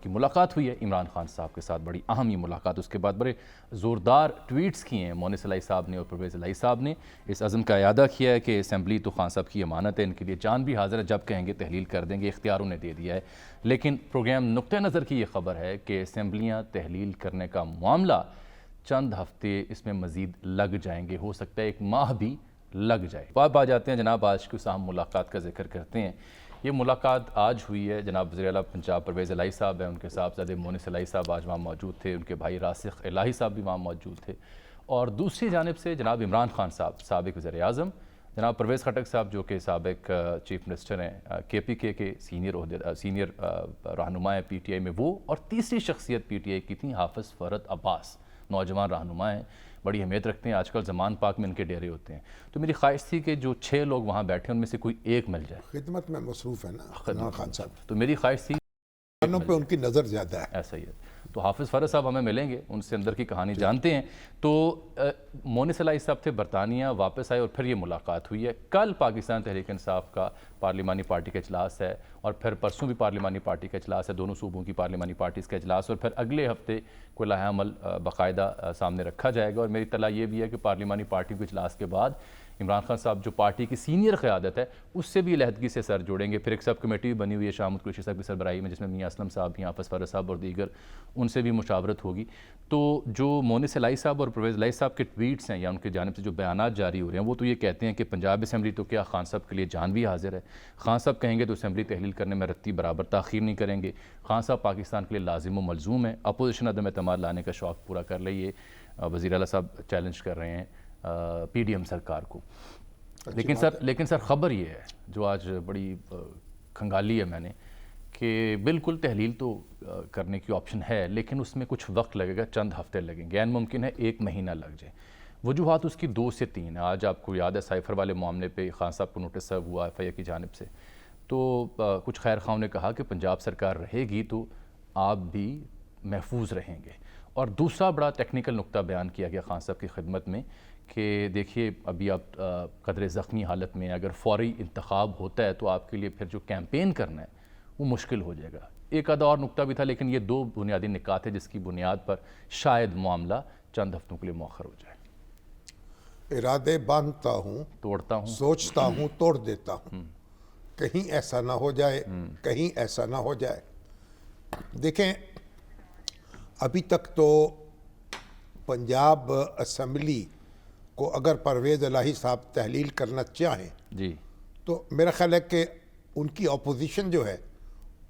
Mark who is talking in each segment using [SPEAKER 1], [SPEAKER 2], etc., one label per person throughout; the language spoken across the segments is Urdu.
[SPEAKER 1] کی ملاقات ہوئی ہے عمران خان صاحب کے ساتھ، بڑی اہم یہ ملاقات، اس کے بعد بڑے زوردار ٹویٹس کیے ہیں مونس الہی صاحب نے اور پرویز الہی صاحب نے، اس عزم کا اعادہ کیا ہے کہ اسمبلی تو خان صاحب کی امانت ہے، ان کے لیے جان بھی حاضر ہے، جب کہیں گے تحلیل کر دیں گے، اختیار انہیں دے دیا ہے۔ لیکن پروگرام نقطہ نظر کی یہ خبر ہے کہ اسمبلیاں تحلیل کرنے کا معاملہ چند ہفتے اس میں مزید لگ جائیں گے، ہو سکتا ہے 1 ماہ بھی لگ جائے۔ آپ آ جاتے ہیں جناب، آج کی اس اہم ملاقات کا ذکر کرتے ہیں۔ یہ ملاقات آج ہوئی ہے، جناب وزیر اعلیٰ پنجاب پرویز الہی صاحب ہیں، ان کے صاحبزادے مونس الہی صاحب آج وہاں موجود تھے، ان کے بھائی راسخ الہی صاحب بھی وہاں موجود تھے، اور دوسری جانب سے جناب عمران خان صاحب سابق وزیر اعظم، جناب پرویز خٹک صاحب جو کہ سابق چیف منسٹر ہیں KPK کے سینئر رہنما ہیں PTI میں، وہ، اور تیسری شخصیت PTI کی تھی حافظ فرحت عباس، نوجوان رہنما ہیں، بڑی اہمیت رکھتے ہیں، آج کل زمان پاک میں ان کے ڈیرے ہوتے ہیں۔ تو میری خواہش تھی کہ جو 6 لوگ وہاں بیٹھے ہیں ان میں سے کوئی ایک مل جائے،
[SPEAKER 2] خدمت میں مصروف ہے نا عمران خان صاحب،
[SPEAKER 1] تو میری خواہش تھی
[SPEAKER 2] خانوں پہ ان کی نظر زیادہ ہے۔
[SPEAKER 1] ایسا ہی ہے، تو حافظ فرحت صاحب ہمیں ملیں گے، ان سے اندر کی کہانی جانتے ہیں۔ تو مونس الہی صاحب تھے برطانیہ، واپس آئے اور پھر یہ ملاقات ہوئی ہے۔ کل پاکستان تحریک انصاف کا پارلیمانی پارٹی کا اجلاس ہے، اور پھر پرسوں بھی پارلیمانی پارٹی کا اجلاس ہے، دونوں صوبوں کی پارلیمانی پارٹیز کا اجلاس، اور پھر اگلے ہفتے کوئی لائحہ عمل باقاعدہ سامنے رکھا جائے گا۔ اور میری اطلاع یہ بھی ہے کہ پارلیمانی پارٹی کے اجلاس کے بعد عمران خان صاحب جو پارٹی کی سینئر قیادت ہے اس سے بھی علیحدگی سے سر جوڑیں گے۔ پھر ایک سب کمیٹی بھی بنی ہوئی ہے شاہ قریشی صاحب کی سربراہی میں، جس میں میاں اسلم صاحب، حافظ فرحت صاحب اور دیگر، ان سے بھی مشاورت ہوگی۔ تو جو مونس الہی صاحب اور پرویز الہی صاحب کے ٹویٹس ہیں یا ان کی جانب سے جو بیانات جاری ہو رہے ہیں، وہ تو یہ کہتے ہیں کہ پنجاب اسمبلی تو کیا خان صاحب کے لیے جان بھی حاضر ہے، خان صاحب کہیں گے تو اسمبلی تحلیل کرنے میں رتی برابر تاخیر نہیں کریں گے، خان صاحب پاکستان کے لیے لازم و ملزوم ہے، اپوزیشن عدم اعتماد لانے کا شوق پورا کر لے، یہ وزیر اعلیٰ صاحب چیلنج کر رہے ہیں PDM سرکار کو۔ لیکن سر خبر یہ ہے جو آج بڑی کھنگالی ہے میں نے، کہ بالکل تحلیل تو کرنے کی آپشن ہے، لیکن اس میں کچھ وقت لگے گا، چند ہفتے لگیں گے، عین ممکن ہے 1 مہینہ لگ جائے۔ وجوہات اس کی 2 سے 3 ہیں۔ آج آپ کو یاد ہے سائفر والے معاملے پہ خان صاحب کو نوٹس سرو ہوا FIA کی جانب سے، تو کچھ خیر خواہوں نے کہا کہ پنجاب سرکار رہے گی تو آپ بھی محفوظ رہیں گے۔ اور دوسرا بڑا ٹیکنیکل نقطہ بیان کیا گیا خان صاحب کی خدمت میں کہ دیکھیے ابھی آپ قدر زخمی حالت میں، اگر فوری انتخاب ہوتا ہے تو آپ کے لیے پھر جو کیمپین کرنا ہے وہ مشکل ہو جائے گا۔ ایک آدھا اور نقطہ بھی تھا، لیکن یہ 2 بنیادی نکات ہیں جس کی بنیاد پر شاید معاملہ چند ہفتوں کے لیے مؤخر ہو جائے۔
[SPEAKER 2] ارادے باندھتا ہوں،
[SPEAKER 1] توڑتا ہوں،
[SPEAKER 2] سوچتا ہوں، توڑ دیتا ہوں، کہیں ایسا نہ ہو جائے، کہیں ایسا نہ ہو جائے۔ دیکھیں، ابھی تک تو پنجاب اسمبلی کو اگر پرویز الہی صاحب تحلیل کرنا چاہیں
[SPEAKER 1] جی،
[SPEAKER 2] تو میرا خیال ہے کہ ان کی اپوزیشن جو ہے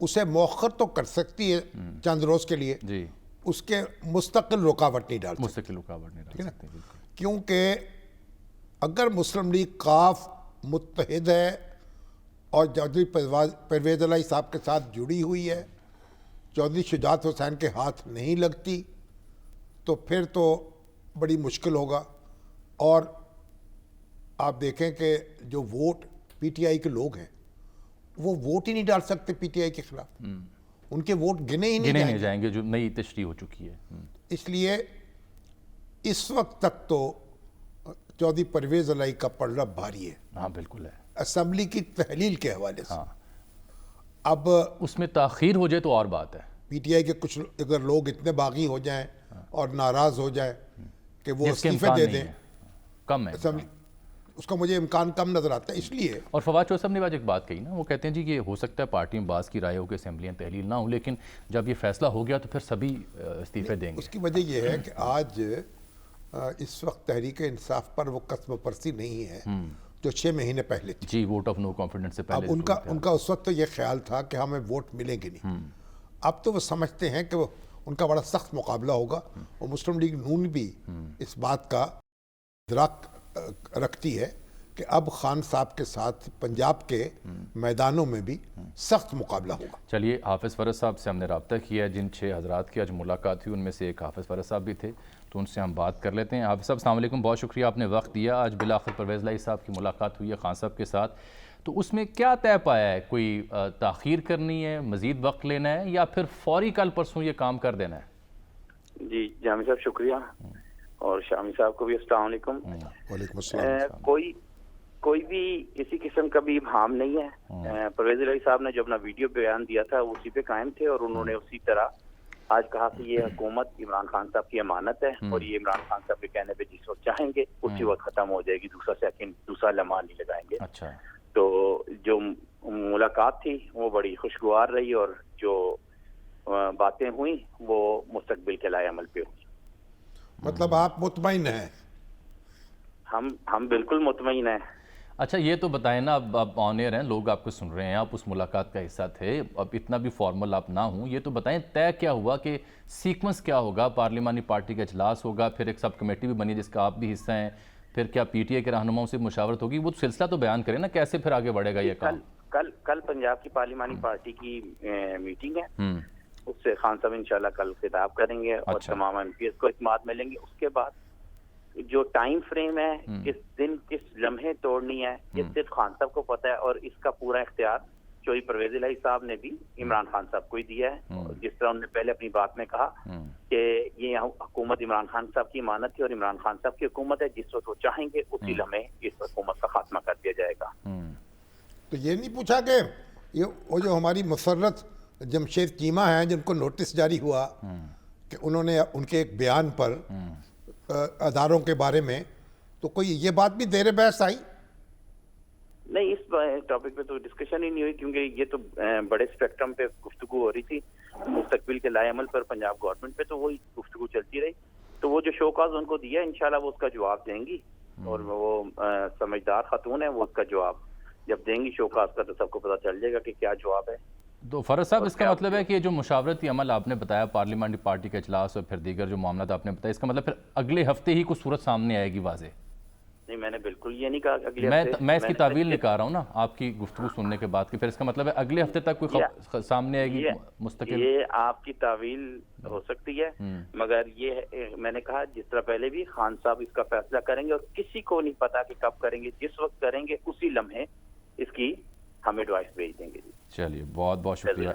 [SPEAKER 2] اسے مؤخر تو کر سکتی ہے چند روز کے لیے،
[SPEAKER 1] جی،
[SPEAKER 2] اس کے مستقل رکاوٹ نہیں ڈال سکتی،
[SPEAKER 1] مستقل رکاوٹ نہیں ڈال سکتے، بالکل۔
[SPEAKER 2] کیونکہ اگر مسلم لیگ قاف متحد ہے اور چودھری پرویز الہی صاحب کے ساتھ جڑی ہوئی ہے، چودھری شجاعت حسین کے ہاتھ نہیں لگتی، تو پھر تو بڑی مشکل ہوگا۔ اور آپ دیکھیں کہ جو ووٹ PTI کے لوگ ہیں وہ ووٹ ہی نہیں ڈال سکتے PTI کے خلاف، ان کے ووٹ گنے ہی نہیں
[SPEAKER 1] جائیں گے جو نئی تشریح ہو چکی ہے۔
[SPEAKER 2] اس لیے اس وقت تک تو چودھری پرویز الہی کا پلڑا بھاری ہے،
[SPEAKER 1] ہاں بالکل ہے،
[SPEAKER 2] اسمبلی کی تحلیل کے حوالے سے۔ اب
[SPEAKER 1] اس میں تاخیر ہو جائے تو اور بات ہے،
[SPEAKER 2] PTI کے کچھ اگر لوگ اتنے باغی ہو جائیں اور ناراض ہو جائیں کہ وہ
[SPEAKER 1] جس کے
[SPEAKER 2] استعفے
[SPEAKER 1] امکان
[SPEAKER 2] دے
[SPEAKER 1] نہیں
[SPEAKER 2] دیں،
[SPEAKER 1] ہے، کم ہے
[SPEAKER 2] اسمبلی اس کا مجھے امکان کم نظر آتا ہے۔ اس لیے
[SPEAKER 1] اور فواد چودھری صاحب نے آج ایک بات کہی نا، وہ کہتے ہیں جی کہ ہو سکتا ہے پارٹی میں بعض کی رائے ہو کہ اسمبلیاں تحلیل نہ ہوں، لیکن جب یہ فیصلہ ہو گیا تو پھر سبھی استعفے دیں گے۔
[SPEAKER 2] اس کی وجہ یہ ہے کہ آج اس وقت تحریک انصاف پر وہ قسم پرسی نہیں ہے جو 6 مہینے پہلے تھی۔
[SPEAKER 1] جی، ووٹ آف نو کانفیڈنس سے پہلے
[SPEAKER 2] اب ان کا اس وقت تو یہ خیال تھا کہ ہمیں ووٹ ملیں گے نہیں، اب تو وہ سمجھتے ہیں کہ ان کا بڑا سخت مقابلہ ہوگا، اور مسلم لیگ نون بھی اس بات کا ادراک رکھتی ہے کہ اب خان صاحب کے ساتھ پنجاب کے میدانوں میں بھی سخت مقابلہ ہوگا۔
[SPEAKER 1] چلیے، حافظ فرحت صاحب سے ہم نے رابطہ کیا ہے، جن 6 حضرات کی آج ملاقات ہوئی ان میں سے ایک حافظ فرحت صاحب بھی تھے، تو ان سے ہم بات کر لیتے ہیں۔ حافظ صاحب السلام علیکم، بہت شکریہ آپ نے وقت دیا۔ آج بالآخر پرویز الہی صاحب کی ملاقات ہوئی ہے خان صاحب کے ساتھ، تو اس میں کیا طے پایا ہے؟ کوئی تاخیر کرنی ہے، مزید وقت لینا ہے، یا پھر فوری کل پرسوں یہ کام کر دینا ہے؟
[SPEAKER 3] جی جامی صاحب شکریہ، اور شامی صاحب کو بھی السلام علیکم۔
[SPEAKER 2] وعلیکم السلام۔
[SPEAKER 3] کوئی بھی کسی قسم کا بھی ابہام نہیں ہے. پرویز الہی صاحب نے جو اپنا ویڈیو بیان دیا تھا اسی پہ قائم تھے، اور انہوں نے اسی طرح آج کہا کہ یہ حکومت عمران خان صاحب کی امانت ہے، اور یہ عمران خان صاحب کے کہنے پہ جس وقت چاہیں گے اسی وقت ختم ہو جائے گی، دوسرا سیکنڈ دوسرا لمحہ نہیں لگائیں گے.
[SPEAKER 1] اچھا.
[SPEAKER 3] تو جو ملاقات تھی وہ بڑی خوشگوار رہی، اور جو باتیں ہوئیں وہ مستقبل کے لائے عمل پہ ہوئی.
[SPEAKER 2] مطلب آپ مطمئن ہیں؟
[SPEAKER 3] ہم بالکل مطمئن ہیں.
[SPEAKER 1] اچھا یہ تو بتائیں نا، اب آپ آن ایئر ہیں، لوگ آپ کو سن رہے ہیں، آپ اس ملاقات کا حصہ تھے، اب اتنا بھی فارمل آپ نہ ہوں، یہ تو بتائیں طے کیا ہوا کہ سیکوینس کیا ہوگا؟ پارلیمانی پارٹی کا اجلاس ہوگا، پھر ایک سب کمیٹی بھی بنی جس کا آپ بھی حصہ ہیں، پھر کیا پی ٹی اے کے رہنماؤں سے مشاورت ہوگی؟ وہ سلسلہ تو بیان کریں نا، کیسے پھر آگے بڑھے گا یہ کام؟
[SPEAKER 3] کل پنجاب کی پارلیمانی پارٹی کی میٹنگ ہے، اس سے خان صاحب انشاءاللہ کل خطاب کریں گے، اور تمام ایم پی ایس کو اعتماد ملیں گے. اس کے بعد جو ٹائم فریم ہے، کس دن کس لمحے توڑنی ہے، یہ صرف خان صاحب کو پتہ ہے، اور اس کا پورا اختیار چوہدری پرویز الہی صاحب نے بھی عمران خان صاحب کو ہی دیا ہے. جس طرح انہوں نے پہلے اپنی بات میں کہا کہ یہ حکومت عمران خان صاحب کی امانت ہے، اور عمران خان صاحب کی حکومت ہے، جس وقت وہ چاہیں گے اسی لمحے اس حکومت کا خاتمہ کر دیا جائے گا.
[SPEAKER 2] تو یہ نہیں پوچھا کہ وہ جو ہماری مسرت جمشید چیمہ ہیں جن کو نوٹس جاری ہوا کہ انہوں نے ان کے ایک بیان پر اداروں کے بارے میں، تو کوئی یہ بات بھی زیر بحث آئی؟
[SPEAKER 3] نہیں، اس ٹاپک پہ تو ڈسکشن ہی نہیں ہوئی، کیونکہ یہ تو بڑے اسپیکٹرم پہ گفتگو ہو رہی تھی. مستقبل کے لائے عمل پر پنجاب گورنمنٹ پہ تو وہی گفتگو چلتی رہی. تو وہ جو شوکاز ان کو دیا انشاءاللہ وہ اس کا جواب دیں گی، اور وہ سمجھدار خاتون ہے، وہ اس کا جواب جب دیں گی شوکاز کا تو سب کو پتہ چل جائے گا کہ کیا جواب ہے.
[SPEAKER 1] تو فرض صاحب اس کا مطلب ہے کہ جو مشاورتی عمل آپ نے بتایا، پارلیمانی پارٹی کا اجلاس اور پھر دیگر جو معاملات آپ نے بتایا، اس کا مطلب پھر اگلے ہفتے ہی کچھ صورت سامنے آئے گی واضح؟
[SPEAKER 3] نہیں، میں نے بالکل یہ نہیں کہا اگلے ہفتے.
[SPEAKER 1] میں اس کی تعویل نہیں کہہ رہا ہوں نا، آپ کی گفتگو سننے کے بعد کہ پھر اس کا مطلب ہے اگلے ہفتے تک کوئی سامنے آئے گی مستقل؟
[SPEAKER 3] یہ آپ کی تعویل ہو سکتی ہے، مگر یہ میں نے کہا جس طرح پہلے بھی خان صاحب اس کا فیصلہ کریں گے، اور کسی کو نہیں پتا کہ کب کریں گے، جس وقت کریں گے اسی لمحے اس کی ہم ایڈوائس بھیج دیں گے.
[SPEAKER 1] چلیے بہت بہت شکریہ.